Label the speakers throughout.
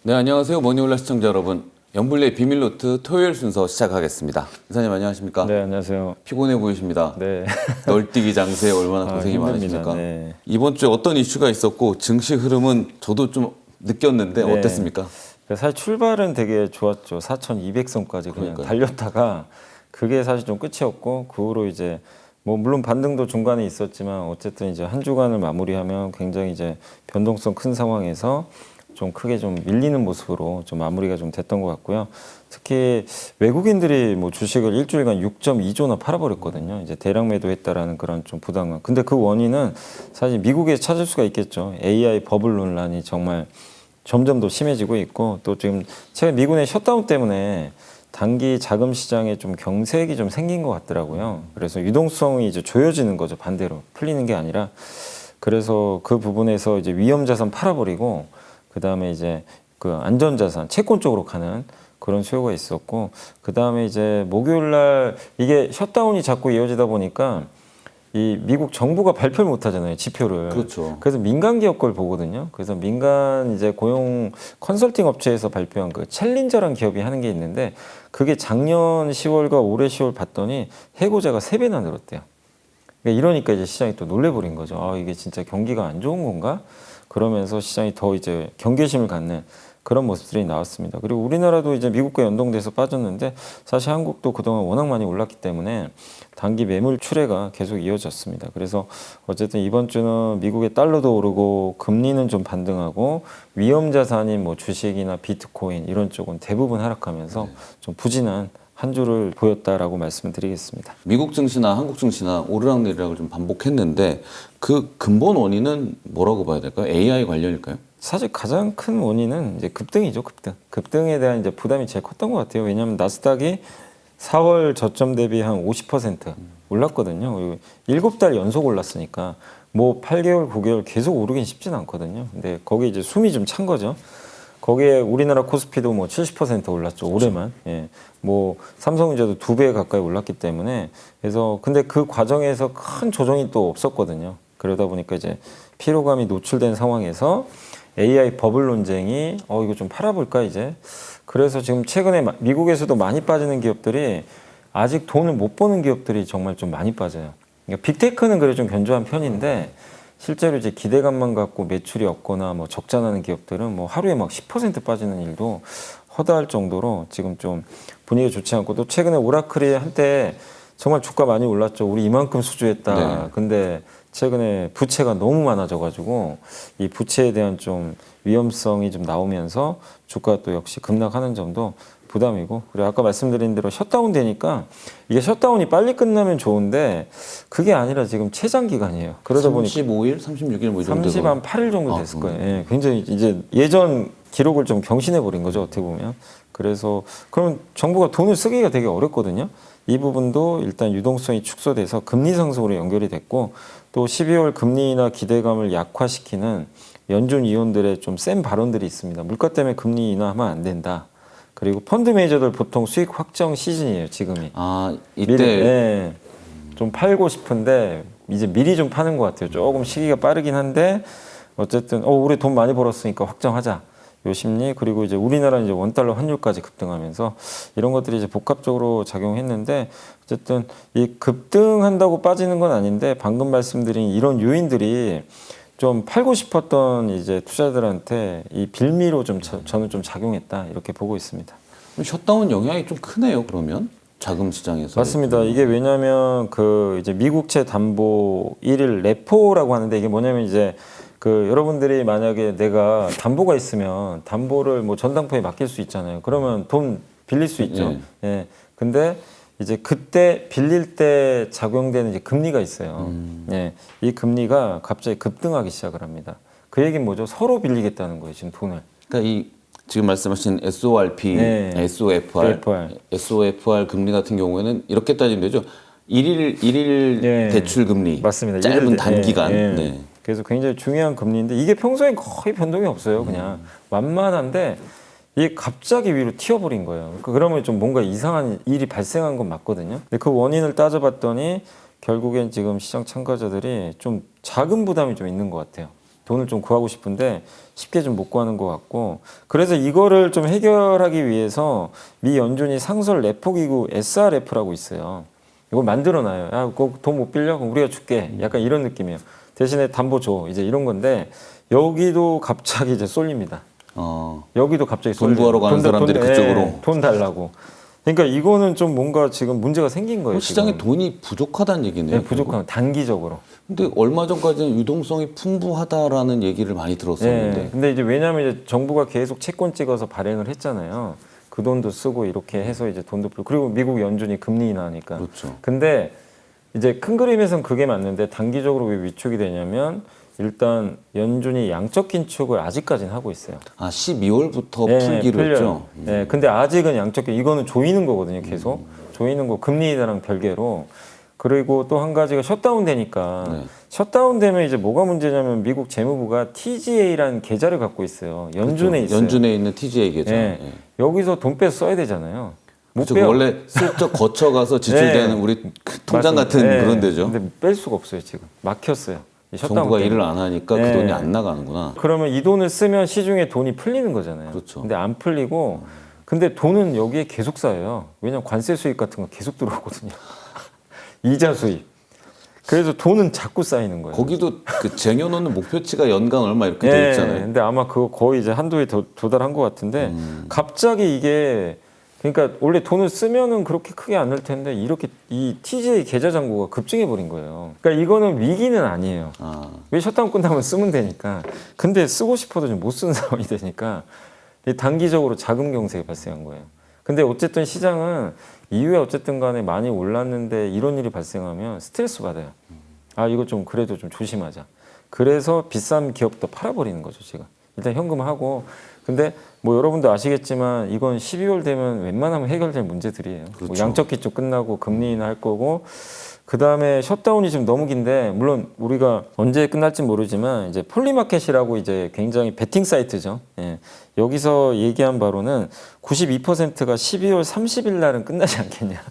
Speaker 1: 네, 안녕하세요. 머니올라 시청자 여러분. 연불리의 비밀노트 토요일 순서 시작하겠습니다. 이사님 안녕하십니까?
Speaker 2: 네, 안녕하세요.
Speaker 1: 피곤해 보이십니다.
Speaker 2: 네.
Speaker 1: 널뛰기 장세에 얼마나 고생이
Speaker 2: 힘듭니다.
Speaker 1: 많으십니까?
Speaker 2: 네.
Speaker 1: 이번 주에 어떤 이슈가 있었고 증시 흐름은 저도 좀 느꼈는데
Speaker 2: 네.
Speaker 1: 어땠습니까?
Speaker 2: 사실 출발은 되게 좋았죠. 4,200선까지 그냥
Speaker 1: 그러니까요.
Speaker 2: 달렸다가 그게 사실 좀 끝이었고 그 후로 이제 뭐 물론 반등도 중간에 있었지만 어쨌든 이제 한 주간을 마무리하면 굉장히 이제 변동성 큰 상황에서 좀 크게 좀 밀리는 모습으로 좀 마무리가 좀 됐던 것 같고요. 특히 외국인들이 뭐 주식을 일주일간 6.2조나 팔아버렸거든요. 이제 대량 매도했다라는 그런 좀 부담감. 근데 그 원인은 사실 미국에 찾을 수가 있겠죠. AI 버블 논란이 정말 점점 더 심해지고 있고 또 지금 최근 미군의 셧다운 때문에 단기 자금 시장에 좀 경색이 좀 생긴 것 같더라고요. 그래서 유동성이 이제 조여지는 거죠. 반대로 풀리는 게 아니라. 그래서 그 부분에서 이제 위험 자산 팔아버리고 그 다음에 이제 그 안전자산, 채권 쪽으로 가는 그런 수요가 있었고, 그 다음에 이제 목요일 날 이게 셧다운이 자꾸 이어지다 보니까 이 미국 정부가 발표를 못 하잖아요, 지표를.
Speaker 1: 그렇죠.
Speaker 2: 그래서 민간 기업 걸 보거든요. 그래서 민간 이제 고용 컨설팅 업체에서 발표한 그 챌린저라는 기업이 하는 게 있는데 그게 작년 10월과 올해 10월 봤더니 해고자가 3배나 늘었대요. 그러니까 이러니까 이제 시장이 또 놀래버린 거죠. 아, 이게 진짜 경기가 안 좋은 건가? 그러면서 시장이 더 이제 경계심을 갖는 그런 모습들이 나왔습니다. 그리고 우리나라도 이제 미국과 연동돼서 빠졌는데 사실 한국도 그동안 워낙 많이 올랐기 때문에 단기 매물 출회가 계속 이어졌습니다. 그래서 어쨌든 이번 주는 미국의 달러도 오르고 금리는 좀 반등하고 위험 자산인 뭐 주식이나 비트코인 이런 쪽은 대부분 하락하면서 좀 부진한 한 주를 보였다라고 말씀드리겠습니다.
Speaker 1: 미국 증시나 한국 증시나 오르락내리락을 좀 반복했는데 그 근본 원인은 뭐라고 봐야 될까요? AI 관련일까요?
Speaker 2: 사실 가장 큰 원인은 이제 급등이죠, 급등. 급등에 대한 이제 부담이 제일 컸던 것 같아요. 왜냐하면 나스닥이 4월 저점 대비 한 50% 올랐거든요. 그리고 7달 연속 올랐으니까 뭐 8개월, 9개월 계속 오르긴 쉽진 않거든요. 근데 거기에 이제 숨이 좀 찬 거죠. 거기에 우리나라 코스피도 뭐 70% 올랐죠, 올해만. 예. 뭐 삼성전자도 2배 가까이 올랐기 때문에 그래서 근데 그 과정에서 큰 조정이 또 없었거든요. 그러다 보니까 이제 피로감이 노출된 상황에서 AI 버블 논쟁이 이거 좀 팔아볼까 이제. 그래서 지금 최근에 미국에서도 많이 빠지는 기업들이 아직 돈을 못 버는 기업들이 정말 좀 많이 빠져요. 그러니까 빅테크는 그래 좀 견조한 편인데 실제로 이제 기대감만 갖고 매출이 없거나 뭐 적자 나는 기업들은 뭐 하루에 막 10% 빠지는 일도 허다할 정도로 지금 좀 분위기가 좋지 않고 또 최근에 오라클이 한때 정말 주가 많이 올랐죠. 우리 이만큼 수주했다.
Speaker 1: 네.
Speaker 2: 근데 최근에 부채가 너무 많아져가지고 이 부채에 대한 좀 위험성이 좀 나오면서 주가 또 역시 급락하는 점도 부담이고 그리고 아까 말씀드린 대로 셧다운 되니까 이게 셧다운이 빨리 끝나면 좋은데 그게 아니라 지금 최장 기간이에요. 그러다 보니까
Speaker 1: 35일, 36일 뭐 이 정도
Speaker 2: 38일 정도 됐을 거예요. 예, 굉장히 이제 예전 기록을 좀 경신해 버린 거죠, 어떻게 보면. 그래서 그럼 정부가 돈을 쓰기가 되게 어렵거든요. 이 부분도 일단 유동성이 축소돼서 금리 상승으로 연결이 됐고 또 12월 금리나 기대감을 약화시키는 연준 위원들의 좀 센 발언들이 있습니다. 물가 때문에 금리 인하하면 안 된다. 그리고 펀드 매니저들 보통 수익 확정 시즌이에요, 지금이.
Speaker 1: 아, 이때
Speaker 2: 미리, 네, 좀 팔고 싶은데 이제 미리 좀 파는 것 같아요. 조금 시기가 빠르긴 한데 어쨌든 우리 돈 많이 벌었으니까 확정하자. 요 심리 그리고 이제 우리나라는 이제 원달러 환율까지 급등하면서 이런 것들이 이제 복합적으로 작용했는데 어쨌든 이 급등한다고 빠지는 건 아닌데 방금 말씀드린 이런 요인들이 좀 팔고 싶었던 이제 투자들한테 이 빌미로 좀 저는 좀 작용했다 이렇게 보고 있습니다.
Speaker 1: 셧다운 영향이 좀 크네요. 그러면 자금 시장에서
Speaker 2: 맞습니다. 이게 왜냐하면 그 이제 미국채 담보 1일 레포라고 하는데 이게 뭐냐면 이제 그 여러분들이 만약에 내가 담보가 있으면 담보를 뭐 전당포에 맡길 수 있잖아요. 그러면 돈 빌릴 수 있죠.
Speaker 1: 네.
Speaker 2: 예. 근데 이제 그때 빌릴 때 작용되는 이제 금리가 있어요. 예. 이 금리가 갑자기 급등하기 시작을 합니다. 그 얘기는 뭐죠? 서로 빌리겠다는 거예요, 지금 돈을.
Speaker 1: 그러니까 이 지금 말씀하신 SORP,
Speaker 2: 네.
Speaker 1: SOFR 금리 같은 경우에는 이렇게 따지면 되죠. 일일
Speaker 2: 네.
Speaker 1: 대출 금리,
Speaker 2: 맞습니다.
Speaker 1: 짧은 단기간.
Speaker 2: 예.
Speaker 1: 네.
Speaker 2: 그래서 굉장히 중요한 금리인데 이게 평소엔 거의 변동이 없어요. 그냥 완만한데 이게 갑자기 위로 튀어버린 거예요. 그러면 좀 뭔가 이상한 일이 발생한 건 맞거든요. 근데 그 원인을 따져봤더니 결국엔 지금 시장 참가자들이 좀 자금 부담이 좀 있는 것 같아요. 돈을 좀 구하고 싶은데 쉽게 좀 못 구하는 것 같고 그래서 이거를 좀 해결하기 위해서 미 연준이 상설 레포 기구 SRF라고 있어요. 이걸 만들어놔요. 야, 돈 못 빌려? 그럼 우리가 줄게. 약간 이런 느낌이에요. 대신에 담보 줘. 이제 이런 건데 여기도 갑자기 이제 쏠립니다. 여기도 갑자기
Speaker 1: 돈 구하러 가는 사람들이 그쪽으로
Speaker 2: 돈 달라고. 그러니까 이거는 좀 뭔가 지금 문제가 생긴 거예요.
Speaker 1: 시장에
Speaker 2: 지금.
Speaker 1: 돈이 부족하다는 얘기네요.
Speaker 2: 네, 부족한 단기적으로.
Speaker 1: 근데 얼마 전까지는 유동성이 풍부하다라는 얘기를 많이 들었었는데.
Speaker 2: 네, 근데 이제 왜냐하면 이제 정부가 계속 채권 찍어서 발행을 했잖아요. 그 돈도 쓰고 이렇게 해서 이제 돈도 풀고 그리고 미국 연준이 금리 인하하니까.
Speaker 1: 그렇죠.
Speaker 2: 근데 이제 큰 그림에서는 그게 맞는데 단기적으로 왜 위축이 되냐면 일단 연준이 양적 긴축을 아직까지는 하고 있어요.
Speaker 1: 12월부터
Speaker 2: 네,
Speaker 1: 풀기로
Speaker 2: 풀려요.
Speaker 1: 했죠.
Speaker 2: 네, 근데 아직은 양적 이거는 조이는 거거든요. 계속 조이는 거 금리 인하랑 별개로. 그리고 또 한 가지가 셧다운 되니까
Speaker 1: 네.
Speaker 2: 셧다운 되면 이제 뭐가 문제냐면 미국 재무부가 TGA라는 계좌를 갖고 있어요. 연준에
Speaker 1: 그렇죠.
Speaker 2: 있어요.
Speaker 1: 연준에 있는 TGA 계좌.
Speaker 2: 네.
Speaker 1: 예.
Speaker 2: 여기서 돈 빼서 써야 되잖아요. 못
Speaker 1: 그렇죠.
Speaker 2: 빼요.
Speaker 1: 원래 슬쩍 거쳐가서 지출되는
Speaker 2: 네.
Speaker 1: 우리 통장
Speaker 2: 맞습니다.
Speaker 1: 같은
Speaker 2: 네.
Speaker 1: 그런 데죠.
Speaker 2: 근데 뺄 수가 없어요 지금. 막혔어요. 이 셧다운
Speaker 1: 정부가
Speaker 2: 때문에.
Speaker 1: 일을 안 하니까
Speaker 2: 네.
Speaker 1: 그 돈이 안 나가는구나.
Speaker 2: 그러면 이 돈을 쓰면 시중에 돈이 풀리는 거잖아요.
Speaker 1: 그렇죠.
Speaker 2: 근데 안 풀리고 근데 돈은 여기에 계속 쌓여요. 왜냐면 관세 수익 같은 거 계속 들어오거든요. 이자 수익. 그래서 돈은 자꾸 쌓이는 거예요.
Speaker 1: 거기도 그 쟁여놓는 목표치가 연간 얼마 이렇게 돼
Speaker 2: 네,
Speaker 1: 있잖아요.
Speaker 2: 근데 아마 그거 거의 이제 한도에 도달한 것 같은데 갑자기 이게 그러니까 원래 돈을 쓰면은 그렇게 크게 안 날 텐데 이렇게 이 TJ 계좌 잔고가 급증해 버린 거예요. 그러니까 이거는 위기는 아니에요. 왜 셧다운 끝나면 쓰면 되니까. 근데 쓰고 싶어도 좀 못 쓰는 상황이 되니까 단기적으로 자금 경색이 발생한 거예요. 근데 어쨌든 시장은 이후에 어쨌든 간에 많이 올랐는데 이런 일이 발생하면 스트레스 받아요. 이거 좀 그래도 좀 조심하자. 그래서 비싼 기업도 팔아버리는 거죠, 지금. 일단 현금하고. 근데 뭐 여러분도 아시겠지만 이건 12월 되면 웬만하면 해결될 문제들이에요.
Speaker 1: 그렇죠.
Speaker 2: 뭐 양적 기축 끝나고 금리 인하할 거고 그 다음에 셧다운이 지금 너무 긴데 물론 우리가 언제 끝날지 모르지만 이제 폴리마켓이라고 이제 굉장히 베팅 사이트죠. 예. 여기서 얘기한 바로는 92%가 12월 30일 날은 끝나지 않겠냐.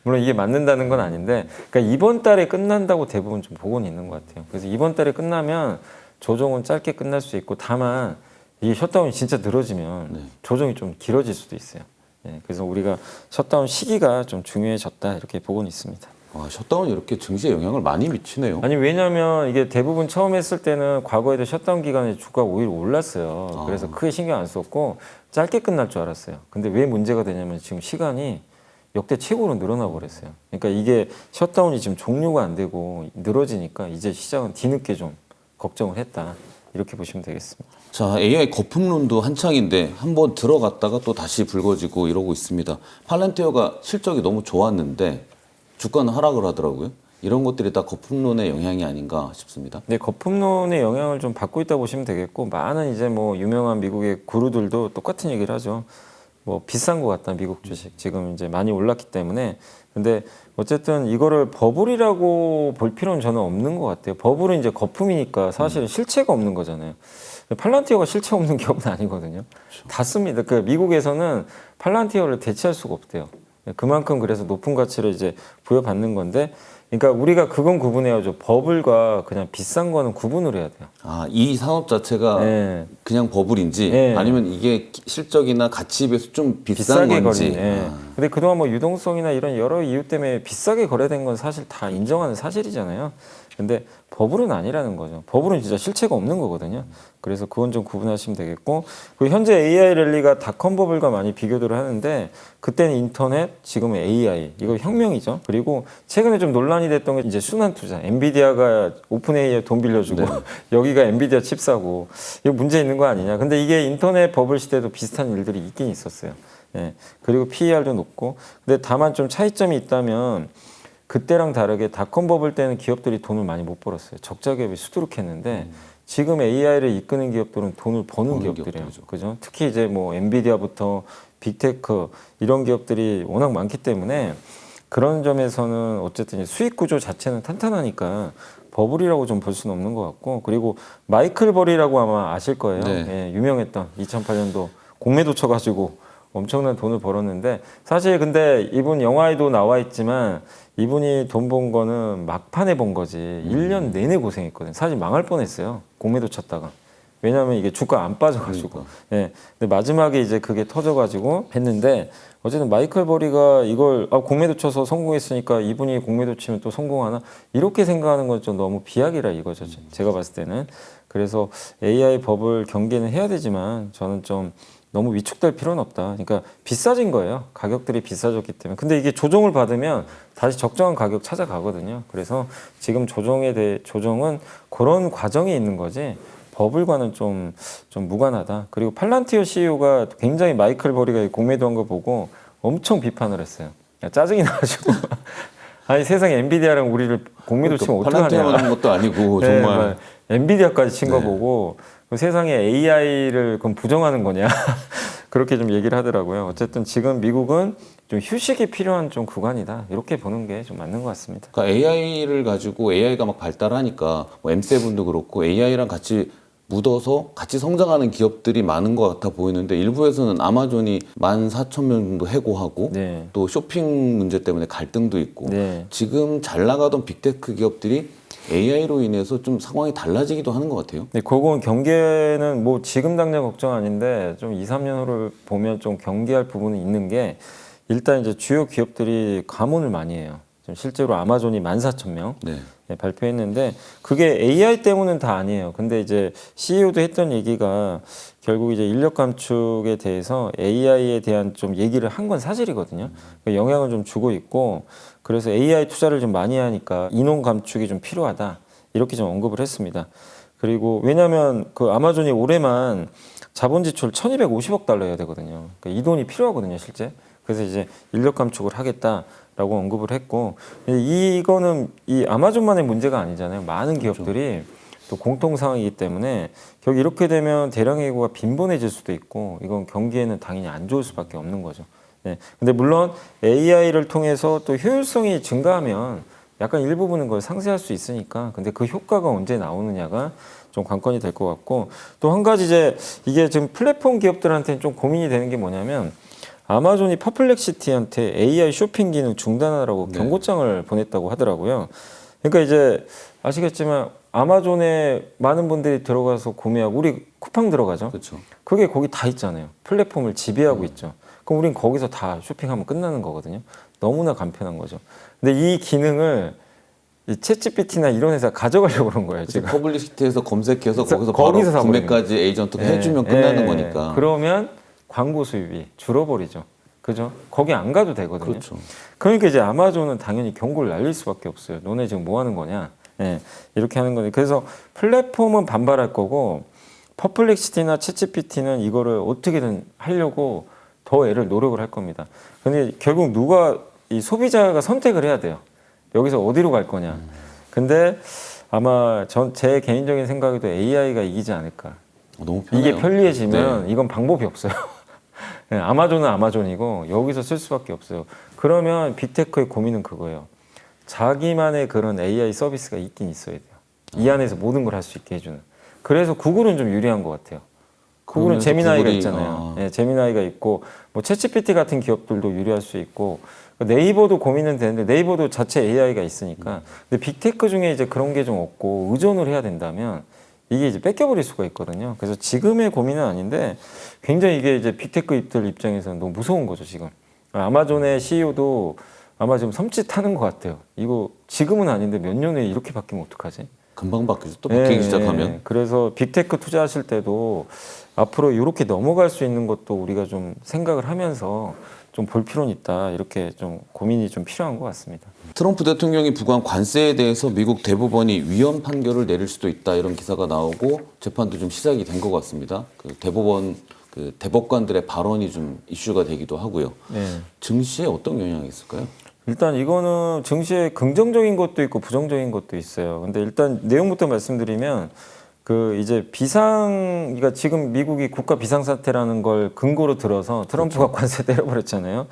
Speaker 2: 물론 이게 맞는다는 건 아닌데, 그러니까 이번 달에 끝난다고 대부분 좀 보고는 있는 것 같아요. 그래서 이번 달에 끝나면 조정은 짧게 끝날 수 있고, 다만 이 셧다운이 진짜 늘어지면 조정이 좀 길어질 수도 있어요. 예. 그래서 우리가 셧다운 시기가 좀 중요해졌다 이렇게 보고는 있습니다.
Speaker 1: 셧다운이 이렇게 증시에 영향을 많이 미치네요.
Speaker 2: 아니 왜냐하면 이게 대부분 처음 했을 때는 과거에도 셧다운 기간에 주가가 오히려 올랐어요. 그래서 크게 신경 안 썼고 짧게 끝날 줄 알았어요. 근데 왜 문제가 되냐면 지금 시간이 역대 최고로 늘어나 버렸어요. 그러니까 이게 셧다운이 지금 종료가 안 되고 늘어지니까 이제 시장은 뒤늦게 좀 걱정을 했다. 이렇게 보시면 되겠습니다.
Speaker 1: 자, AI 거품론도 한창인데 한번 들어갔다가 또 다시 불거지고 이러고 있습니다. 팔란티어가 실적이 너무 좋았는데 주가는 하락을 하더라고요. 이런 것들이 다 거품론의 영향이 아닌가 싶습니다.
Speaker 2: 네, 거품론의 영향을 좀 받고 있다 보시면 되겠고 많은 이제 뭐 유명한 미국의 구루들도 똑같은 얘기를 하죠. 뭐 비싼 것 같다 미국 주식 지금 이제 많이 올랐기 때문에. 근데 어쨌든 이거를 버블이라고 볼 필요는 저는 없는 것 같아요. 버블은 이제 거품이니까 사실은 실체가 없는 거잖아요. 팔란티어가 실체 없는 기업은 아니거든요. 그렇죠. 다 씁니다. 그 미국에서는 팔란티어를 대체할 수가 없대요. 그만큼 그래서 높은 가치를 이제 부여받는 건데, 그러니까 우리가 그건 구분해야죠. 버블과 그냥 비싼 거는 구분을 해야 돼요.
Speaker 1: 이 산업 자체가
Speaker 2: 네.
Speaker 1: 그냥 버블인지
Speaker 2: 네.
Speaker 1: 아니면 이게 실적이나 가치에 비해서 좀 비싼
Speaker 2: 비싸게
Speaker 1: 건지.
Speaker 2: 거리네. 네. 근데 그동안 뭐 유동성이나 이런 여러 이유 때문에 비싸게 거래된 건 사실 다 인정하는 사실이잖아요. 근데 버블은 아니라는 거죠. 버블은 진짜 실체가 없는 거거든요. 그래서 그건 좀 구분하시면 되겠고, 그리고 현재 AI 랠리가 닷컴 버블과 많이 비교를 하는데 그때는 인터넷, 지금은 AI 이거 혁명이죠. 그리고 최근에 좀 논란이 됐던 게 이제 순환 투자. 엔비디아가 오픈 AI에 돈 빌려주고 여기가 엔비디아 칩 사고 이거 문제 있는 거 아니냐. 근데 이게 인터넷 버블 시대도 비슷한 일들이 있긴 있었어요. 예. 그리고 PER도 높고, 근데 다만 좀 차이점이 있다면. 그때랑 다르게 닷컴 버블 때는 기업들이 돈을 많이 못 벌었어요. 적자 기업이 수두룩했는데 지금 AI를 이끄는 기업들은 돈을 버는 기업들이에요. 그죠? 특히 이제 뭐 엔비디아부터 빅테크 이런 기업들이 워낙 많기 때문에 그런 점에서는 어쨌든 수익 구조 자체는 탄탄하니까 버블이라고 좀 볼 수는 없는 것 같고, 그리고 마이클 버리라고 아마 아실 거예요. 예, 유명했던 2008년도 공매도 쳐가지고 엄청난 돈을 벌었는데, 사실 근데 이분 영화에도 나와 있지만 이분이 돈 번 거는 막판에 번 거지. 1년 내내 고생했거든요. 사실 망할 뻔했어요. 공매도 쳤다가. 왜냐하면 이게 주가 안 빠져가지고.
Speaker 1: 그러니까.
Speaker 2: 예. 근데 마지막에 이제 그게 터져가지고 했는데 어쨌든 마이클 버리가 이걸 공매도 쳐서 성공했으니까 이분이 공매도 치면 또 성공하나 이렇게 생각하는 건 좀 너무 비약이라 이거죠. 제가 봤을 때는. 그래서 AI 버블 경계는 해야 되지만 저는 좀 너무 위축될 필요는 없다. 그러니까 비싸진 거예요. 가격들이 비싸졌기 때문에. 근데 이게 조정을 받으면 다시 적정한 가격 찾아가거든요. 그래서 지금 조정은 그런 과정이 있는 거지. 버블과는 좀 무관하다. 그리고 팔란티어 CEO가 굉장히 마이클 버리가 공매도한 거 보고 엄청 비판을 했어요. 야, 짜증이 나가지고. 아니 세상에 엔비디아랑 우리를 공매도 치면 어떡하냐.
Speaker 1: 팔란티어 하는 것도 아니고
Speaker 2: 네,
Speaker 1: 정말.
Speaker 2: 엔비디아까지 친 거
Speaker 1: 네.
Speaker 2: 보고 세상에 AI를 그럼 부정하는 거냐 그렇게 좀 얘기를 하더라고요. 어쨌든 지금 미국은 좀 휴식이 필요한 좀 구간이다 이렇게 보는 게 좀 맞는 것 같습니다.
Speaker 1: 그러니까 AI를 가지고 AI가 막 발달하니까 뭐 M7도 그렇고 AI랑 같이 묻어서 같이 성장하는 기업들이 많은 것 같아 보이는데 일부에서는 아마존이 14,000명 정도 해고하고
Speaker 2: 네.
Speaker 1: 또 쇼핑 문제 때문에 갈등도 있고
Speaker 2: 네.
Speaker 1: 지금 잘 나가던 빅테크 기업들이 AI로 인해서 좀 상황이 달라지기도 하는 것 같아요.
Speaker 2: 네, 그건 경계는 뭐 지금 당장 걱정 아닌데 좀 2, 3년 후를 보면 좀 경계할 부분은 있는 게 일단 이제 주요 기업들이 감원을 많이 해요. 지금 실제로 아마존이 14,000명
Speaker 1: 네.
Speaker 2: 발표했는데 그게 AI 때문은 다 아니에요. 근데 이제 CEO도 했던 얘기가 결국 이제 인력 감축에 대해서 AI에 대한 좀 얘기를 한 건 사실이거든요. 그러니까 영향을 좀 주고 있고 그래서 AI 투자를 좀 많이 하니까 인원 감축이 좀 필요하다. 이렇게 좀 언급을 했습니다. 그리고 왜냐하면 그 아마존이 올해만 자본 지출 1,250억 달러 해야 되거든요. 그러니까 이 돈이 필요하거든요, 실제. 그래서 이제 인력 감축을 하겠다라고 언급을 했고 이거는 이 아마존만의 문제가 아니잖아요. 많은 기업들이 또 공통 상황이기 때문에 결국 이렇게 되면 대량 해고가 빈번해질 수도 있고 이건 경기에는 당연히 안 좋을 수밖에 없는 거죠. 네. 근데 물론 AI를 통해서 또 효율성이 증가하면 약간 일부분은 그걸 상쇄할 수 있으니까 근데 그 효과가 언제 나오느냐가 좀 관건이 될 것 같고 또 한 가지 이제 이게 지금 플랫폼 기업들한테는 좀 고민이 되는 게 뭐냐면 아마존이 퍼플렉시티한테 AI 쇼핑 기능 중단하라고
Speaker 1: 네.
Speaker 2: 경고장을 보냈다고 하더라고요. 그러니까 이제 아시겠지만 아마존에 많은 분들이 들어가서 구매하고 우리 쿠팡 들어가죠.
Speaker 1: 그렇죠.
Speaker 2: 그게 거기 다 있잖아요. 플랫폼을 지배하고 있죠. 그럼 우린 거기서 다 쇼핑하면 끝나는 거거든요. 너무나 간편한 거죠. 근데 이 기능을 이 챗GPT나 이런 회사 가져가려고 그런 거예요. 지금.
Speaker 1: 퍼블리시티에서 검색해서
Speaker 2: 그래서
Speaker 1: 거기서 바로
Speaker 2: 거기서 사버리는
Speaker 1: 구매까지 에이전트가
Speaker 2: 예,
Speaker 1: 해주면 끝나는
Speaker 2: 예.
Speaker 1: 거니까.
Speaker 2: 그러면 광고 수입이 줄어버리죠. 그죠? 거기 안 가도 되거든요.
Speaker 1: 그렇죠.
Speaker 2: 그러니까 이제 아마존은 당연히 경고를 날릴 수밖에 없어요. 너네 지금 뭐 하는 거냐? 예, 이렇게 하는 거예요. 그래서 플랫폼은 반발할 거고 퍼플렉시티나 챗GPT는 이거를 어떻게든 하려고 더 애를 노력을 할 겁니다. 근데 결국 누가 이 소비자가 선택을 해야 돼요. 여기서 어디로 갈 거냐. 근데 아마 제 개인적인 생각에도 AI가 이기지 않을까.
Speaker 1: 너무 편해요.
Speaker 2: 이게 편리해지면
Speaker 1: 네.
Speaker 2: 이건 방법이 없어요. 네, 아마존은 아마존이고 여기서 쓸 수밖에 없어요. 그러면 빅테크의 고민은 그거예요. 자기만의 그런 AI 서비스가 있긴 있어야 돼요. 이 안에서 모든 걸 할 수 있게 해주는. 그래서 구글은 좀 유리한 것 같아요. 구글은
Speaker 1: 그러면서
Speaker 2: 제미나이가
Speaker 1: 구글이-
Speaker 2: 있잖아요. 네, 제미나이가 있고 뭐 챗GPT 같은 기업들도 유리할 수 있고 네이버도 고민은 되는데 네이버도 자체 AI가 있으니까. 근데 빅테크 중에 이제 그런 게 좀 없고 의존을 해야 된다면 이게 이제 뺏겨버릴 수가 있거든요. 그래서 지금의 고민은 아닌데 굉장히 이게 이제 빅테크들 입장에서는 너무 무서운 거죠, 지금. 아마존의 CEO도 아마 지금 섬찟하는 것 같아요. 이거 지금은 아닌데 몇 년 후에 이렇게 바뀌면 어떡하지?
Speaker 1: 금방 바뀌죠. 또 바뀌기 시작하면.
Speaker 2: 그래서 빅테크 투자하실 때도 앞으로 이렇게 넘어갈 수 있는 것도 우리가 좀 생각을 하면서 좀 볼 필요는 있다. 이렇게 좀 고민이 좀 필요한 것 같습니다.
Speaker 1: 트럼프 대통령이 부과한 관세에 대해서 미국 대법원이 위헌 판결을 내릴 수도 있다 이런 기사가 나오고 재판도 좀 시작이 된 것 같습니다. 그 대법원 그 대법관들의 발언이 좀 이슈가 되기도 하고요.
Speaker 2: 네. 증시에
Speaker 1: 어떤 영향이 있을까요?
Speaker 2: 일단 이거는 증시에 긍정적인 것도 있고 부정적인 것도 있어요. 근데 일단 내용부터 말씀드리면 그 이제 그러니까 지금 미국이 국가 비상사태라는 걸 근거로 들어서 트럼프가 관세 때려버렸잖아요.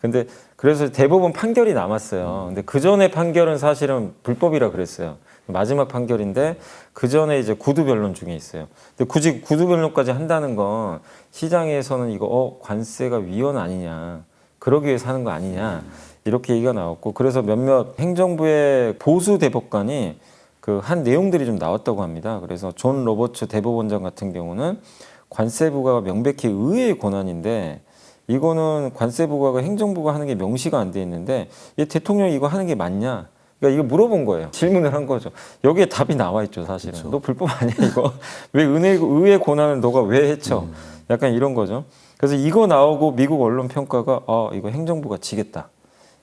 Speaker 2: 근데 그래서 대법원 판결이 남았어요. 근데 그 전에 판결은 사실은 불법이라 그랬어요. 마지막 판결인데 그 전에 이제 구두 변론 중에 있어요. 근데 굳이 구두 변론까지 한다는 건 시장에서는 이거 관세가 위헌 아니냐, 그러기 위해서 하는 거 아니냐 이렇게 얘기가 나왔고 그래서 몇몇 행정부의 보수 대법관이 그 한 내용들이 좀 나왔다고 합니다. 그래서 존 로버츠 대법원장 같은 경우는 관세 부과가 명백히 의회의 권한인데 이거는 관세 부과가 행정부가 하는 게 명시가 안 돼 있는데 이 대통령이 이거 하는 게 맞냐? 그러니까 이거 물어본 거예요. 질문을 한 거죠. 여기에 답이 나와 있죠, 사실은.
Speaker 1: 그렇죠.
Speaker 2: 너 불법 아니야 이거? 왜 의회 권한을 너가 왜 해쳐? 약간 이런 거죠. 그래서 이거 나오고 미국 언론 평가가 이거 행정부가 지겠다.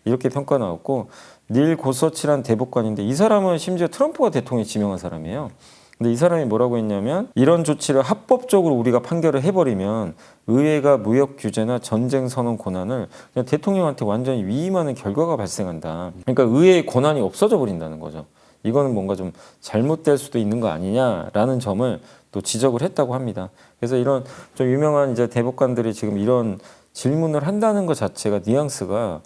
Speaker 2: 이렇게 평가 나왔고 닐 고서치란 대법관인데 이 사람은 심지어 트럼프가 대통령이 지명한 사람이에요. 근데 이 사람이 뭐라고 했냐면 이런 조치를 합법적으로 우리가 판결을 해버리면 의회가 무역 규제나 전쟁 선언 권한을 그냥 대통령한테 완전히 위임하는 결과가 발생한다. 그러니까 의회의 권한이 없어져 버린다는 거죠. 이거는 뭔가 좀 잘못될 수도 있는 거 아니냐라는 점을 또 지적을 했다고 합니다. 그래서 이런 좀 유명한 이제 대법관들이 지금 이런 질문을 한다는 것 자체가 뉘앙스가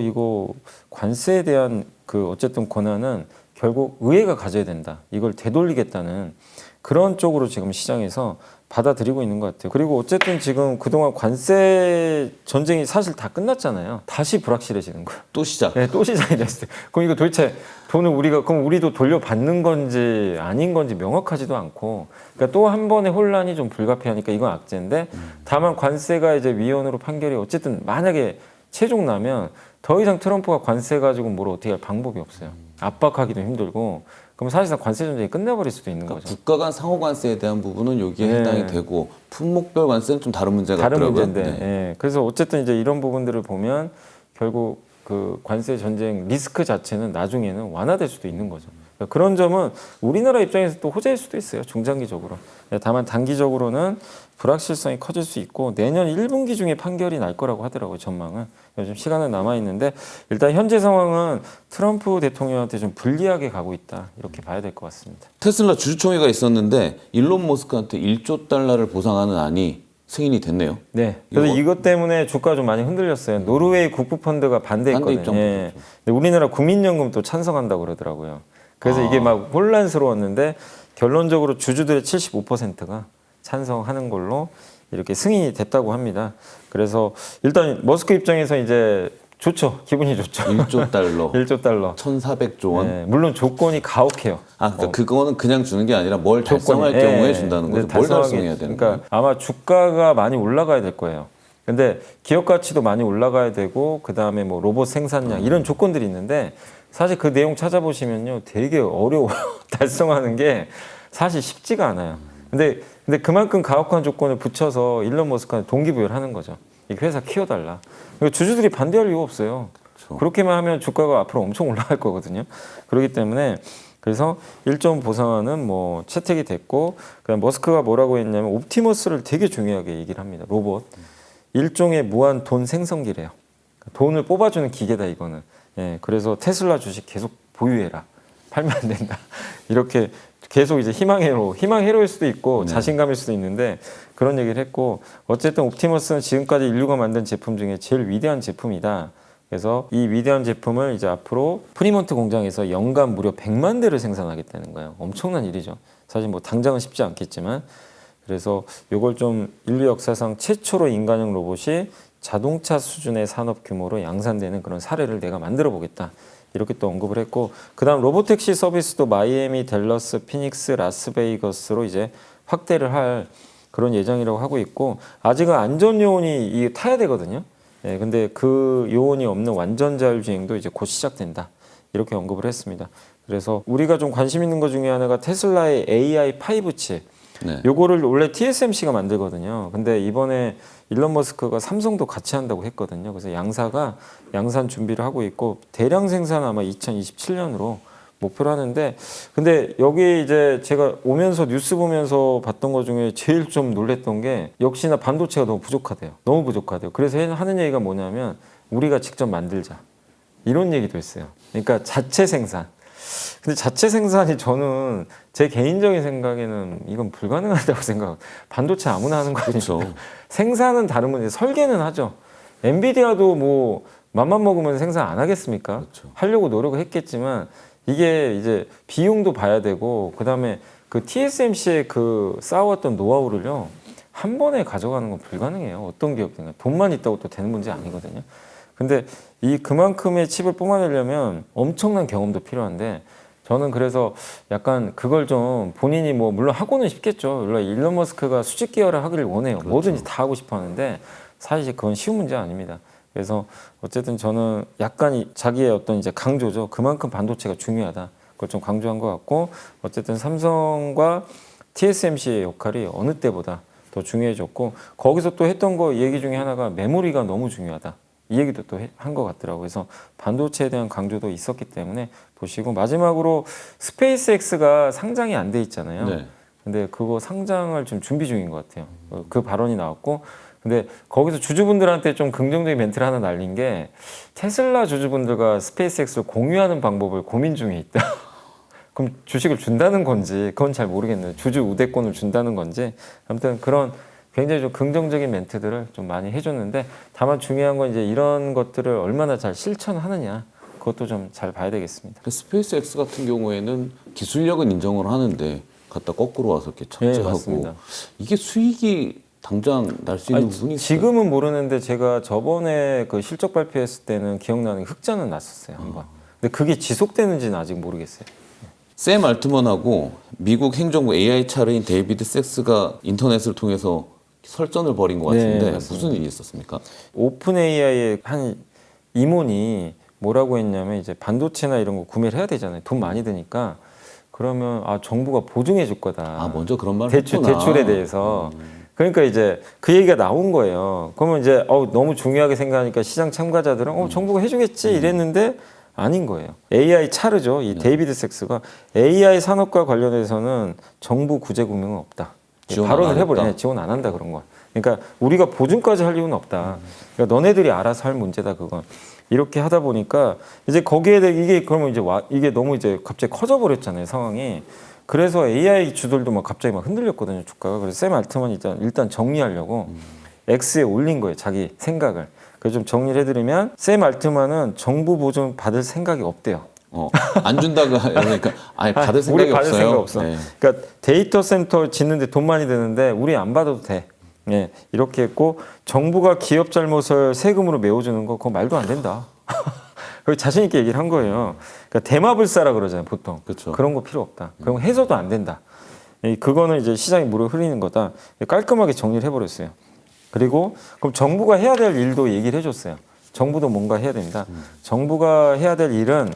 Speaker 2: 이거 관세에 대한 그 어쨌든 권한은 결국 의회가 가져야 된다. 이걸 되돌리겠다는 그런 쪽으로 지금 시장에서 받아들이고 있는 것 같아요. 그리고 어쨌든 지금 그동안 관세 전쟁이 사실 다 끝났잖아요. 다시 불확실해지는 거예요.
Speaker 1: 또 시작.
Speaker 2: 네, 또 시작이 됐어요. 그럼 이거 도대체 돈을 그럼 우리도 돌려받는 건지 아닌 건지 명확하지도 않고, 그러니까 또 한 번의 혼란이 좀 불가피하니까 이건 악재인데, 다만 관세가 이제 위헌으로 판결이 어쨌든 만약에 최종 나면 더 이상 트럼프가 관세 가지고 뭘 어떻게 할 방법이 없어요. 압박하기도 힘들고, 그럼 사실상 관세 전쟁이 끝나버릴 수도 있는 거죠.
Speaker 1: 국가 간 상호 관세에 대한 부분은 여기에
Speaker 2: 네.
Speaker 1: 해당이 되고 품목별 관세는 좀 다른 문제가
Speaker 2: 다른
Speaker 1: 있더라고요.
Speaker 2: 문제인데,
Speaker 1: 네.
Speaker 2: 예. 그래서 어쨌든 이제 이런 부분들을 보면 결국 그 관세 전쟁 리스크 자체는 나중에는 완화될 수도 있는 거죠. 그러니까 그런 점은 우리나라 입장에서 또 호재일 수도 있어요. 중장기적으로. 다만 단기적으로는 불확실성이 커질 수 있고 내년 1분기 중에 판결이 날 거라고 하더라고요. 전망은. 요즘 시간은 남아 있는데 일단 현재 상황은 트럼프 대통령한테 좀 불리하게 가고 있다. 이렇게 봐야 될 것 같습니다.
Speaker 1: 테슬라 주주총회가 있었는데 일론 머스크한테 1조 달러를 보상하는 안이 승인이 됐네요.
Speaker 2: 네. 그래서 이것 때문에 주가가 좀 많이 흔들렸어요. 노르웨이 국부펀드가 반대했거든요.
Speaker 1: 입장도
Speaker 2: 예. 근데 우리나라 국민연금 또 찬성한다고 그러더라고요. 그래서 이게 막 혼란스러웠는데 결론적으로 주주들의 75%가 찬성하는 걸로 이렇게 승인이 됐다고 합니다. 그래서 일단 머스크 입장에서 이제 좋죠. 기분이 좋죠.
Speaker 1: 1조 달러.
Speaker 2: 1조 달러.
Speaker 1: 1,400조 원.
Speaker 2: 네, 물론 조건이 가혹해요.
Speaker 1: 그러니까 그거는 그냥 주는 게 아니라 뭘 달성할
Speaker 2: 조건이,
Speaker 1: 경우에
Speaker 2: 예,
Speaker 1: 준다는
Speaker 2: 네,
Speaker 1: 거죠. 뭘 달성해야 되는 거예요?
Speaker 2: 그러니까 아마 주가가 많이 올라가야 될 거예요. 근데 기업 가치도 많이 올라가야 되고 그다음에 뭐 로봇 생산량 이런 조건들이 있는데 사실 그 내용 찾아보시면요. 되게 어려워요. 달성하는 게 사실 쉽지가 않아요. 근데 그만큼 가혹한 조건을 붙여서 일론 머스크한테 동기부여를 하는 거죠. 이 회사 키워달라. 그러니까 주주들이 반대할 이유가 없어요.
Speaker 1: 그렇죠.
Speaker 2: 그렇게만 하면 주가가 앞으로 엄청 올라갈 거거든요. 그렇기 때문에 그래서 1점 보상안은 뭐 채택이 됐고 그다음 머스크가 뭐라고 했냐면 옵티머스를 되게 중요하게 얘기를 합니다. 로봇. 일종의 무한 돈 생성기래요. 돈을 뽑아주는 기계다 이거는. 예, 그래서 테슬라 주식 계속 보유해라. 팔면 안 된다. 이렇게 계속 이제 희망회로일 수도 있고 자신감일 수도 있는데 그런 얘기를 했고 어쨌든 옵티머스는 지금까지 인류가 만든 제품 중에 제일 위대한 제품이다. 그래서 이 위대한 제품을 이제 앞으로 프리몬트 공장에서 연간 무려 100만 대를 생산하겠다는 거예요. 엄청난 일이죠. 사실 뭐 당장은 쉽지 않겠지만 그래서 이걸 좀 인류 역사상 최초로 인간형 로봇이 자동차 수준의 산업 규모로 양산되는 그런 사례를 내가 만들어 보겠다. 이렇게 또 언급을 했고 그다음 로보택시 서비스도 마이애미, 댈러스, 피닉스, 라스베이거스로 이제 확대를 할 그런 예정이라고 하고 있고 아직은 안전 요원이 이게 타야 되거든요. 예, 근데 그 요원이 없는 완전 자율주행도 이제 곧 시작된다. 이렇게 언급을 했습니다. 그래서 우리가 좀 관심 있는 것 중에 하나가 테슬라의 AI5 칩.
Speaker 1: 네.
Speaker 2: 요거를 원래 TSMC가 만들거든요. 근데 이번에 일론 머스크가 삼성도 같이 한다고 했거든요. 그래서 양사가 양산 준비를 하고 있고 대량 생산 아마 2027년으로 목표를 하는데 근데 여기 이제 제가 오면서 뉴스 보면서 봤던 것 중에 제일 좀 놀랬던 게 역시나 반도체가 너무 부족하대요. 너무 부족하대요. 그래서 하는 얘기가 뭐냐면 우리가 직접 만들자. 이런 얘기도 했어요. 그러니까 자체 생산. 근데 자체 생산이 저는 제 개인적인 생각에는 이건 불가능하다고 생각해요. 반도체 아무나 하는 거 아니에요.
Speaker 1: 그렇죠.
Speaker 2: 생산은 다른 문제, 설계는 하죠. 엔비디아도 뭐 맘만 먹으면 생산 안 하겠습니까?
Speaker 1: 그렇죠.
Speaker 2: 하려고 노력을 했겠지만 이게 이제 비용도 봐야 되고 그다음에 그 TSMC의 그 쌓아왔던 노하우를요 한 번에 가져가는 건 불가능해요. 어떤 기업이든 돈만 있다고 또 되는 문제 아니거든요. 근데 이 그만큼의 칩을 뽑아내려면 엄청난 경험도 필요한데 저는 그래서 약간 그걸 좀 본인이 뭐 물론 하고는 싶겠죠. 물론 일론 머스크가 수직 계열을 하기를 원해요.
Speaker 1: 그렇죠.
Speaker 2: 뭐든지 다 하고 싶어 하는데 사실 그건 쉬운 문제 아닙니다. 그래서 어쨌든 저는 약간 자기의 어떤 이제 강조죠. 그만큼 반도체가 중요하다. 그걸 좀 강조한 것 같고 어쨌든 삼성과 TSMC의 역할이 어느 때보다 더 중요해졌고 거기서 또 했던 거 얘기 중에 하나가 메모리가 너무 중요하다. 이 얘기도 또 한 것 같더라고요. 그래서 반도체에 대한 강조도 있었기 때문에 보시고 마지막으로 스페이스X가 상장이 안 돼 있잖아요.
Speaker 1: 네.
Speaker 2: 근데 그거 상장을 좀 준비 중인 것 같아요. 그 발언이 나왔고 근데 거기서 주주분들한테 좀 긍정적인 멘트를 하나 날린 게 테슬라 주주분들과 스페이스X를 공유하는 방법을 고민 중에 있다. 그럼 주식을 준다는 건지 그건 잘 모르겠네요. 주주 우대권을 준다는 건지 아무튼 그런 굉장히 좀 긍정적인 멘트들을 좀 많이 해줬는데 다만 중요한 건 이제 이런 것들을 얼마나 잘 실천하느냐 그것도 좀 잘 봐야 되겠습니다.
Speaker 1: 스페이스X 같은 경우에는 기술력은 인정을 하는데 갖다 거꾸로 와서 이렇게
Speaker 2: 네,
Speaker 1: 착지하고
Speaker 2: 맞습니다.
Speaker 1: 이게 수익이 당장 날 수 있는
Speaker 2: 아니,
Speaker 1: 부분이 있어요?
Speaker 2: 지금은 모르는데 제가 저번에 그 실적 발표했을 때는 기억나는 게 흑자는 났었어요 한번. 근데 그게 지속되는지는 아직 모르겠어요.
Speaker 1: 샘 알트먼하고 미국 행정부 AI 차르인 데이비드 섹스가 인터넷을 통해서 설전을 벌인 것
Speaker 2: 네,
Speaker 1: 같은데
Speaker 2: 맞습니다.
Speaker 1: 무슨 일이 있었습니까?
Speaker 2: 오픈 AI의 한 임원이 뭐라고 했냐면 이제 반도체나 이런 거 구매를 해야 되잖아요. 돈 많이 드니까 그러면 정부가 보증해 줄 거다.
Speaker 1: 먼저 그런 말을 했구나.
Speaker 2: 대출에 대해서. 그러니까 이제 그 얘기가 나온 거예요. 그러면 이제 너무 중요하게 생각하니까 시장 참가자들은 정부가 해주겠지 이랬는데 아닌 거예요. AI 차르죠. 이 데이비드 섹스가 AI 산업과 관련해서는 정부 구제 금융은 없다.
Speaker 1: 지원
Speaker 2: 발언을
Speaker 1: 안
Speaker 2: 해버려.
Speaker 1: 하겠다.
Speaker 2: 지원 안 한다 그런 거. 그러니까 우리가 보증까지 할 이유는 없다. 그러니까 너네들이 알아서 할 문제다 그건. 이렇게 하다 보니까 이제 거기에 대해 이게 그러면 이제 이게 너무 이제 갑자기 커져 버렸잖아요 상황이. 그래서 AI 주들도 막 갑자기 막 흔들렸거든요 주가가. 그래서 샘 알트만이 일단 정리하려고 X에 올린 거예요 자기 생각을. 그래서 좀 정리를 해드리면 샘 알트만은 정부 보증 받을 생각이 없대요.
Speaker 1: 안 준다고 그러니까 아예 받을 생각이
Speaker 2: 우리 받을
Speaker 1: 없어요.
Speaker 2: 생각 없어.
Speaker 1: 네.
Speaker 2: 그러니까 데이터 센터 짓는데 돈 많이 드는데 우리 안 받아도 돼. 예, 이렇게 했고 정부가 기업 잘못을 세금으로 메워주는 거 그거 말도 안 된다. 자신 있게 얘기를 한 거예요. 그러니까 대마불사라 그러잖아요 보통.
Speaker 1: 그렇죠.
Speaker 2: 그런 거 필요 없다. 그런 거 해서도 안 된다. 그거는 이제 시장에 물을 흐리는 거다. 깔끔하게 정리를 해버렸어요. 그리고 그럼 정부가 해야 될 일도 얘기를 해줬어요. 정부도 뭔가 해야 됩니다. 정부가 해야 될 일은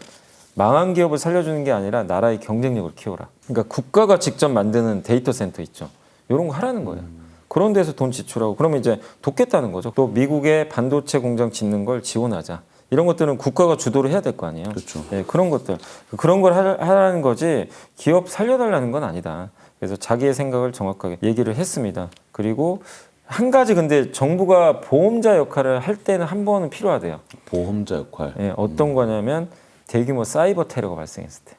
Speaker 2: 망한 기업을 살려주는 게 아니라 나라의 경쟁력을 키워라. 그러니까 국가가 직접 만드는 데이터 센터 있죠. 이런 거 하라는 거예요. 그런 데서 돈 지출하고 그러면 이제 돕겠다는 거죠. 또 미국의 반도체 공장 짓는 걸 지원하자. 이런 것들은 국가가 주도를 해야 될 거 아니에요.
Speaker 1: 그렇죠.
Speaker 2: 네, 그런 것들. 그런 걸 하라는 거지 기업 살려달라는 건 아니다. 그래서 자기의 생각을 정확하게 얘기를 했습니다. 그리고 한 가지 근데 정부가 보험자 역할을 할 때는 한 번은 필요하대요.
Speaker 1: 보험자 역할.
Speaker 2: 네, 어떤 거냐면 대규모 사이버 테러가 발생했을 때.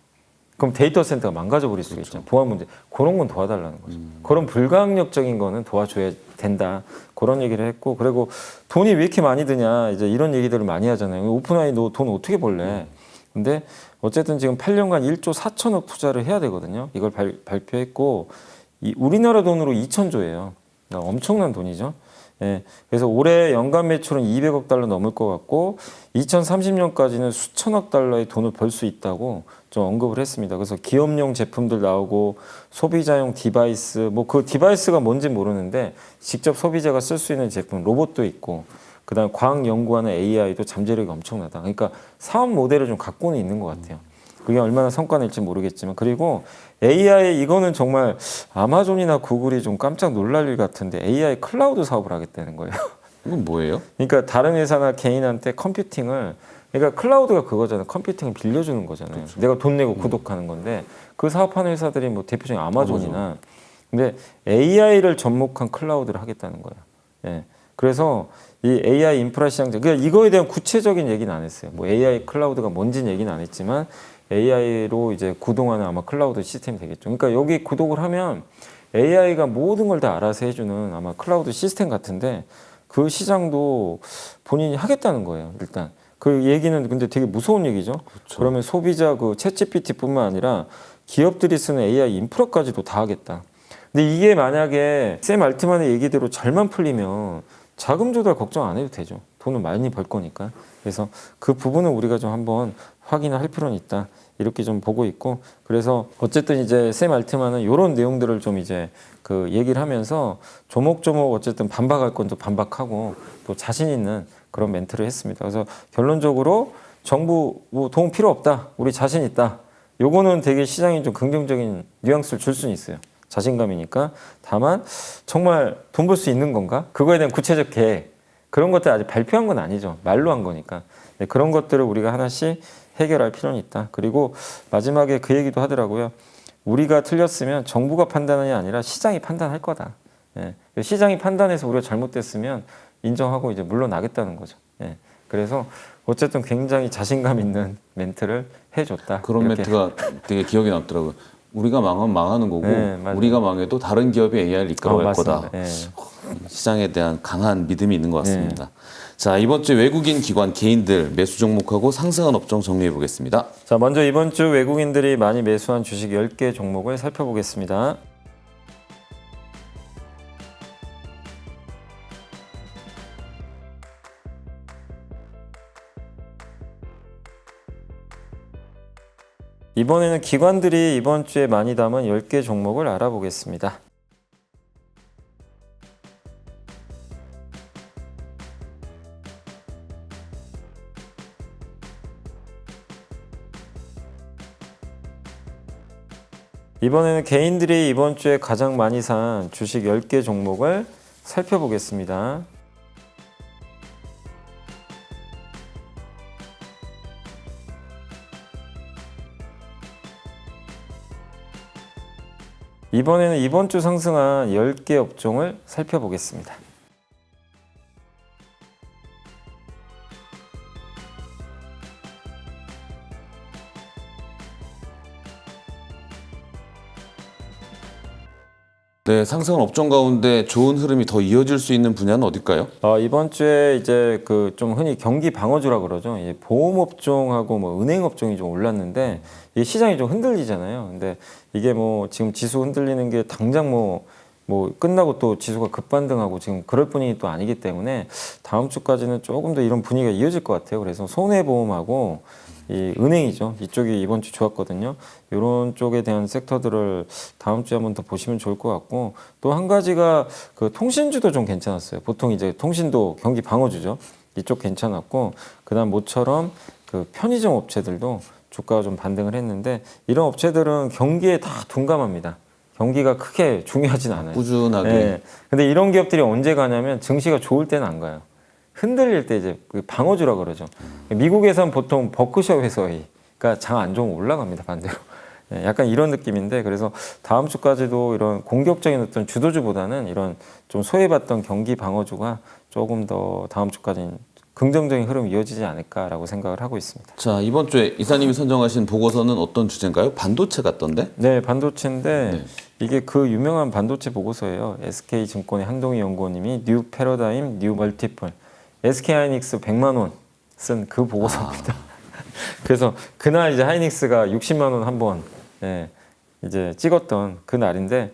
Speaker 2: 그럼 데이터 센터가 망가져 버릴 수가 있죠. 보안 문제. 그런 건 도와달라는 거죠. 그런 불가항력적인 거는 도와줘야 된다. 그런 얘기를 했고 그리고 돈이 왜 이렇게 많이 드냐 이제 이런 얘기들을 많이 하잖아요. 오픈AI 너 돈 어떻게 벌래? 근데 어쨌든 지금 8년간 1조 4천억 투자를 해야 되거든요. 이걸 발표했고 우리나라 돈으로 2천조예요. 그러니까 엄청난 돈이죠. 예, 그래서 올해 연간 매출은 200억 달러 넘을 것 같고 2030년까지는 수천억 달러의 돈을 벌 수 있다고 좀 언급을 했습니다. 그래서 기업용 제품들 나오고 소비자용 디바이스 뭐 그 디바이스가 뭔지 모르는데 직접 소비자가 쓸 수 있는 제품 로봇도 있고 그다음 과학 연구하는 AI도 잠재력이 엄청나다. 그러니까 사업 모델을 좀 갖고는 있는 것 같아요. 그게 얼마나 성과 낼지 모르겠지만 그리고 AI 이거는 정말 아마존이나 구글이 좀 깜짝 놀랄 일 같은데 AI 클라우드 사업을 하겠다는 거예요.
Speaker 1: 이건 뭐예요?
Speaker 2: 그러니까 다른 회사나 개인한테 컴퓨팅을 그러니까 클라우드가 그거잖아요. 컴퓨팅을 빌려주는 거잖아요.
Speaker 1: 그렇죠.
Speaker 2: 내가 돈 내고 구독하는 건데 그 사업하는 회사들이 뭐 대표적인 아마존이나 근데 AI를 접목한 클라우드를 하겠다는 거예요. 예. 그래서 이 AI 인프라 시장 그러니까 이거에 대한 구체적인 얘기는 안 했어요. 뭐 AI 클라우드가 뭔지는 얘기는 안 했지만 AI로 이제 구동하는 아마 클라우드 시스템이 되겠죠. 그러니까 여기 구독을 하면 AI가 모든 걸 다 알아서 해주는 아마 클라우드 시스템 같은데 그 시장도 본인이 하겠다는 거예요. 일단 그 얘기는 근데 되게 무서운 얘기죠.
Speaker 1: 그렇죠.
Speaker 2: 그러면 소비자 그 챗GPT뿐만 아니라 기업들이 쓰는 AI 인프라까지도 다 하겠다. 근데 이게 만약에 샘 알트만의 얘기대로 잘만 풀리면 자금 조달 걱정 안 해도 되죠. 돈을 많이 벌 거니까. 그래서 그 부분을 우리가 좀 한번 확인을 할 필요는 있다. 이렇게 좀 보고 있고, 그래서 어쨌든 이제 샘 알트만은 이런 내용들을 좀 이제 그 얘기를 하면서 조목조목 어쨌든 반박할 건 또 반박하고 또 자신 있는 그런 멘트를 했습니다. 그래서 결론적으로 정부 뭐 도움 필요 없다. 우리 자신 있다. 요거는 되게 시장에 좀 긍정적인 뉘앙스를 줄 수는 있어요. 자신감이니까. 다만 정말 돈 벌 수 있는 건가? 그거에 대한 구체적 계획 그런 것들 아직 발표한 건 아니죠. 말로 한 거니까. 네, 그런 것들을 우리가 하나씩 해결할 필요는 있다. 그리고 마지막에 그 얘기도 하더라고요. 우리가 틀렸으면 정부가 판단이 아니라 시장이 판단할 거다. 예, 시장이 판단해서 우리가 잘못됐으면 인정하고 이제 물러나겠다는 거죠. 예, 그래서 어쨌든 굉장히 자신감 있는 멘트를 해줬다.
Speaker 1: 그런
Speaker 2: 이렇게.
Speaker 1: 멘트가 되게 기억에 남더라고요. 우리가 망하면 망하는 거고
Speaker 2: 네, 맞아요.
Speaker 1: 우리가 망해도 다른 기업이 AI를 이끌어갈
Speaker 2: 맞습니다.
Speaker 1: 거다.
Speaker 2: 예.
Speaker 1: 시장에 대한 강한 믿음이 있는 것 같습니다. 자, 이번 주 외국인 기관 개인들 매수 종목하고 상승한 업종 정리해 보겠습니다.
Speaker 2: 자, 먼저 이번 주 외국인들이 많이 매수한 주식 10개 종목을 살펴보겠습니다. 이번에는 기관들이 이번 주에 많이 담은 10개 종목을 알아보겠습니다. 이번에는 개인들이 이번 주에 가장 많이 산 주식 10개 종목을 살펴보겠습니다. 이번에는 이번 주 상승한 10개 업종을 살펴보겠습니다.
Speaker 1: 네, 상승한 업종 가운데 좋은 흐름이 더 이어질 수 있는 분야는 어딜까요?
Speaker 2: 이번 주에 이제 그 좀 흔히 경기 방어주라 그러죠. 이 보험 업종하고 뭐 은행 업종이 좀 올랐는데 이 시장이 좀 흔들리잖아요. 근데 이게 뭐 지금 지수 흔들리는 게 당장 뭐 끝나고 또 지수가 급반등하고 지금 그럴 분위기 또 아니기 때문에 다음 주까지는 조금 더 이런 분위기가 이어질 것 같아요. 그래서 손해보험하고 이 은행이죠. 이쪽이 이번 주 좋았거든요. 이런 쪽에 대한 섹터들을 다음 주에 한번 더 보시면 좋을 것 같고, 또 한 가지가 그 통신주도 좀 괜찮았어요. 보통 이제 통신도 경기 방어주죠. 이쪽 괜찮았고, 그다음 모처럼 그 편의점 업체들도 주가가 좀 반등을 했는데, 이런 업체들은 경기에 다 둔감합니다. 경기가 크게 중요하진 않아요.
Speaker 1: 꾸준하게.
Speaker 2: 네. 근데 이런 기업들이 언제 가냐면 증시가 좋을 때는 안 가요. 흔들릴 때 이제 방어주라 그러죠. 미국에선 보통 버크셔 회사가 장 안 좋으면 올라갑니다, 반대로. 약간 이런 느낌인데, 그래서 다음 주까지도 이런 공격적인 어떤 주도주보다는 이런 좀 소외받던 경기 방어주가 조금 더 다음 주까지는 긍정적인 흐름이 이어지지 않을까라고 생각을 하고 있습니다.
Speaker 1: 자, 이번 주에 이사님이 선정하신 보고서는 어떤 주제인가요? 반도체 같던데?
Speaker 2: 네, 반도체인데
Speaker 1: 네.
Speaker 2: 이게 그 유명한 반도체 보고서예요. SK증권의 한동희 연구원님이 뉴 패러다임, 뉴 멀티플, SK하이닉스 100만 원 쓴 그 보고서입니다. 그래서 그날 이제 하이닉스가 60만 원 한번 이제 찍었던 그 날인데,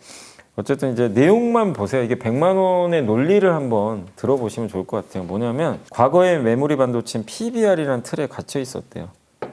Speaker 2: 어쨌든 이제 내용만 보세요. 이게 100만 원의 논리를 한번 들어보시면 좋을 것 같아요. 뭐냐면 과거에 메모리 반도체는 PBR이라는 틀에 갇혀 있었대요.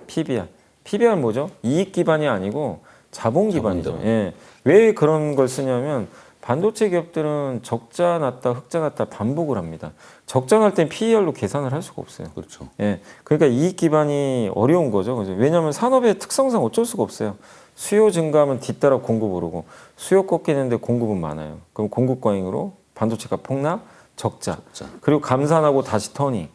Speaker 2: PBR 뭐죠? 이익 기반이 아니고 자본 기반이죠. 예. 왜 그런 걸 쓰냐면 반도체 기업들은 적자 났다 흑자 났다 반복을 합니다. 적자 날 땐 PER로 계산을 할 수가 없어요.
Speaker 1: 그렇죠.
Speaker 2: 예. 그러니까 이익 기반이 어려운 거죠. 왜냐하면 산업의 특성상 어쩔 수가 없어요. 수요 증가하면 뒤따라 공급 오르고, 수요 꺾이는데 공급은 많아요. 그럼 공급 과잉으로 반도체가 폭락, 적자. 그리고 감산하고 다시 터닝.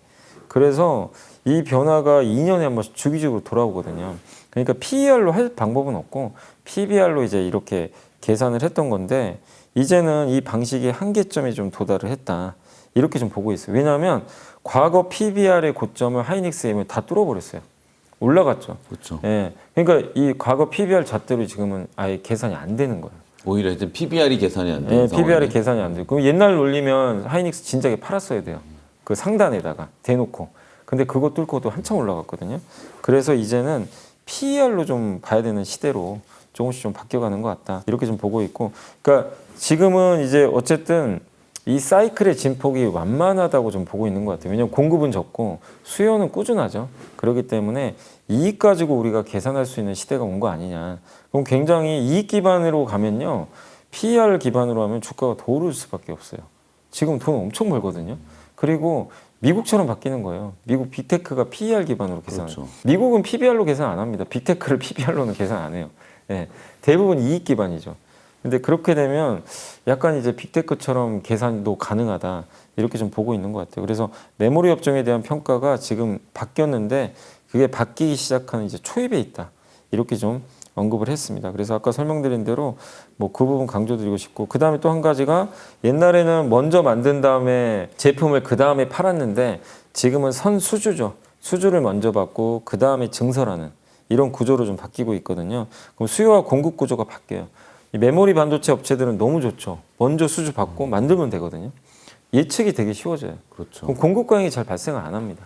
Speaker 2: 그래서 이 변화가 2년에 한 번씩 주기적으로 돌아오거든요. 그러니까 PER로 할 방법은 없고 PBR로 이제 이렇게 계산을 했던 건데, 이제는 이 방식의 한계점에 좀 도달을 했다. 이렇게 좀 보고 있어요. 왜냐하면 과거 PBR의 고점을 하이닉스에 다 뚫어버렸어요. 올라갔죠.
Speaker 1: 그렇죠.
Speaker 2: 예. 그러니까 이 과거 PBR 잣대로 지금은 아예 계산이 안 되는 거예요.
Speaker 1: 오히려 이제 PBR이 계산이 안 되는
Speaker 2: 예, PBR이
Speaker 1: 상황이네.
Speaker 2: 계산이 안 돼요. 그럼 옛날 논리면 하이닉스 진작에 팔았어야 돼요. 그 상단에다가 대놓고. 근데 그거 뚫고도 한참 올라갔거든요. 그래서 이제는 PER로 좀 봐야 되는 시대로 조금씩 좀 바뀌어가는 것 같다. 이렇게 좀 보고 있고. 그러니까 지금은 이제 어쨌든 이 사이클의 진폭이 완만하다고 좀 보고 있는 것 같아요. 왜냐하면 공급은 적고 수요는 꾸준하죠. 그렇기 때문에 이익 가지고 우리가 계산할 수 있는 시대가 온 거 아니냐. 그럼 굉장히 이익 기반으로 가면요. PER 기반으로 하면 주가가 더 오를 수밖에 없어요. 지금 돈 엄청 벌거든요. 그리고 미국처럼 바뀌는 거예요. 미국 빅테크가 PER 기반으로 계산해요.
Speaker 1: 그렇죠.
Speaker 2: 미국은 PBR로 계산 안 합니다. 빅테크를 PBR로는 계산 안 해요. 예, 대부분 이익 기반이죠. 근데 그렇게 되면 약간 이제 빅테크처럼 계산도 가능하다 이렇게 좀 보고 있는 것 같아요. 그래서 메모리 업종에 대한 평가가 지금 바뀌었는데 그게 바뀌기 시작하는 이제 초입에 있다 이렇게 좀 언급을 했습니다. 그래서 아까 설명드린 대로 뭐 그 부분 강조드리고 싶고 그 다음에 또 한 가지가 옛날에는 먼저 만든 다음에 제품을 그 다음에 팔았는데 지금은 선수주죠. 수주를 먼저 받고 그 다음에 증설하는 이런 구조로 좀 바뀌고 있거든요. 그럼 수요와 공급 구조가 바뀌어요. 이 메모리 반도체 업체들은 너무 좋죠. 먼저 수주 받고 만들면 되거든요. 예측이 되게 쉬워져요.
Speaker 1: 그렇죠.
Speaker 2: 그럼 공급 과잉이 잘 발생을 안 합니다.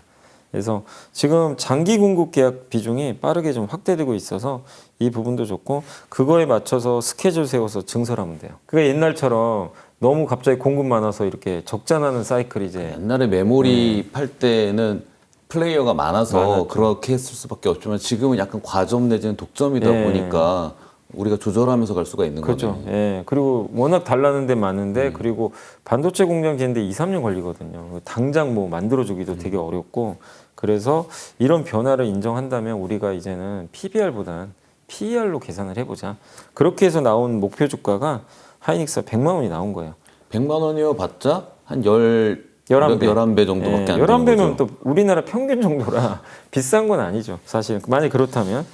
Speaker 2: 그래서 지금 장기 공급 계약 비중이 빠르게 좀 확대되고 있어서 이 부분도 좋고 그거에 맞춰서 스케줄 세워서 증설하면 돼요. 그게 옛날처럼 너무 갑자기 공급 많아서 이렇게 적자나는 사이클이 이제
Speaker 1: 옛날에 메모리 팔 때는 플레이어가 많아서
Speaker 2: 많았죠.
Speaker 1: 그렇게 했을 수밖에 없지만 지금은 약간 과점 내지는 독점이다
Speaker 2: 예.
Speaker 1: 보니까 우리가 조절하면서 갈 수가 있는
Speaker 2: 그렇죠.
Speaker 1: 거네요.
Speaker 2: 예. 그리고 워낙 달라는 데 많은데 그리고 반도체 공장 짓는데 2, 3년 걸리거든요. 당장 뭐 만들어주기도 되게 어렵고 그래서 이런 변화를 인정한다면 우리가 이제는 PBR보단 PER로 계산을 해보자. 그렇게 해서 나온 목표 주가가 하이닉스가 100만 원이 나온 거예요.
Speaker 1: 100만 원이어 봤자 한
Speaker 2: 11배.
Speaker 1: 11배 정도밖에 안 되는
Speaker 2: 11배면
Speaker 1: 거죠.
Speaker 2: 또 우리나라 평균 정도라 비싼 건 아니죠. 사실 만약 그렇다면.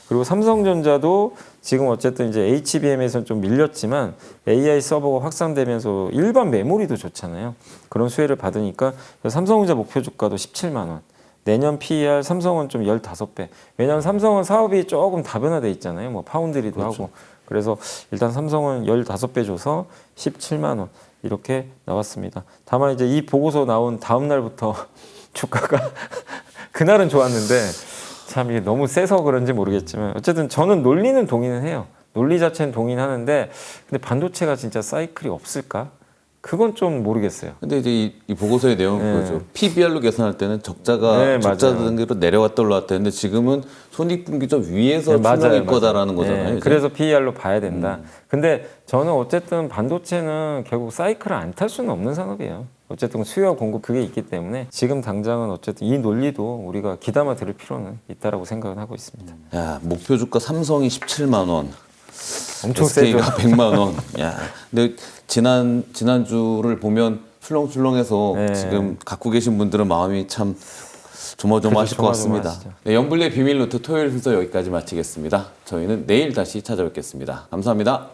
Speaker 2: 그리고 삼성전자도 지금 어쨌든 이제 HBM에서는 좀 밀렸지만 AI 서버가 확산되면서 일반 메모리도 좋잖아요. 그런 수혜를 받으니까 삼성전자 목표 주가도 17만 원. 내년 PER 삼성은 좀 15배. 왜냐하면 삼성은 사업이 조금 다변화돼 있잖아요. 뭐 파운드리도
Speaker 1: 그렇죠.
Speaker 2: 하고. 그래서 일단 삼성은 15배 줘서 17만 원 이렇게 나왔습니다. 다만 이제 이 보고서 나온 다음 날부터 주가가 그날은 좋았는데 참 이게 너무 세서 그런지 모르겠지만 어쨌든 저는 논리는 동의는 해요. 논리 자체는 동의는 하는데 근데 반도체가 진짜 사이클이 없을까? 그건 좀 모르겠어요.
Speaker 1: 근데 이제 이 보고서의 내용은
Speaker 2: 네.
Speaker 1: 그거죠. PBR로 계산할 때는 적자가
Speaker 2: 네,
Speaker 1: 적자
Speaker 2: 맞아요.
Speaker 1: 단계로 내려왔다 올라왔다 했는데 지금은 손익분기점 위에서
Speaker 2: 네, 맞아요,
Speaker 1: 출렁일
Speaker 2: 맞아요.
Speaker 1: 거다라는 거잖아요.
Speaker 2: 네,
Speaker 1: 이제.
Speaker 2: 그래서 PER로 봐야 된다. 근데 저는 어쨌든 반도체는 결국 사이클을 안 탈 수는 없는 산업이에요. 어쨌든 수요와 공급 그게 있기 때문에 지금 당장은 어쨌든 이 논리도 우리가 귀담아 들을 필요는 있다라고 생각을 하고 있습니다.
Speaker 1: 야, 목표 주가 삼성이 17만 원.
Speaker 2: 엄청 세죠.
Speaker 1: SK가 100만 원. 야, 근데 지난주를 보면 출렁출렁해서
Speaker 2: 네.
Speaker 1: 지금 갖고 계신 분들은 마음이 참 조마조마하실
Speaker 2: 그렇죠,
Speaker 1: 것 같습니다.
Speaker 2: 조마조마하시죠.
Speaker 1: 네, 영블리의 비밀 노트 토요일 순서 여기까지 마치겠습니다. 저희는 내일 다시 찾아뵙겠습니다. 감사합니다.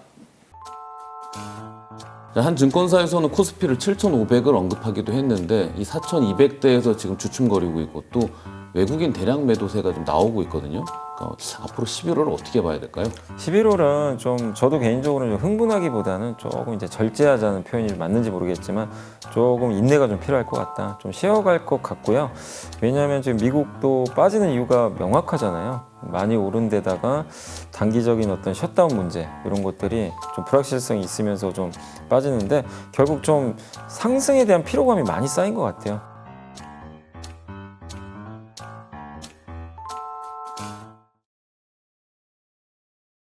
Speaker 1: 자, 한 증권사에서는 코스피를 7,500을 언급하기도 했는데 이 4,200대에서 지금 주춤거리고 있고 또 외국인 대량 매도세가 좀 나오고 있거든요. 그러니까 앞으로 11월을 어떻게 봐야 될까요?
Speaker 2: 11월은 좀 저도 개인적으로는 좀 흥분하기보다는 조금 이제 절제하자는 표현이 맞는지 모르겠지만 조금 인내가 좀 필요할 것 같다. 좀 쉬어갈 것 같고요. 왜냐하면 지금 미국도 빠지는 이유가 명확하잖아요. 많이 오른 데다가 단기적인 어떤 셧다운 문제 이런 것들이 좀 불확실성이 있으면서 좀 빠지는데 결국 좀 상승에 대한 피로감이 많이 쌓인 것 같아요.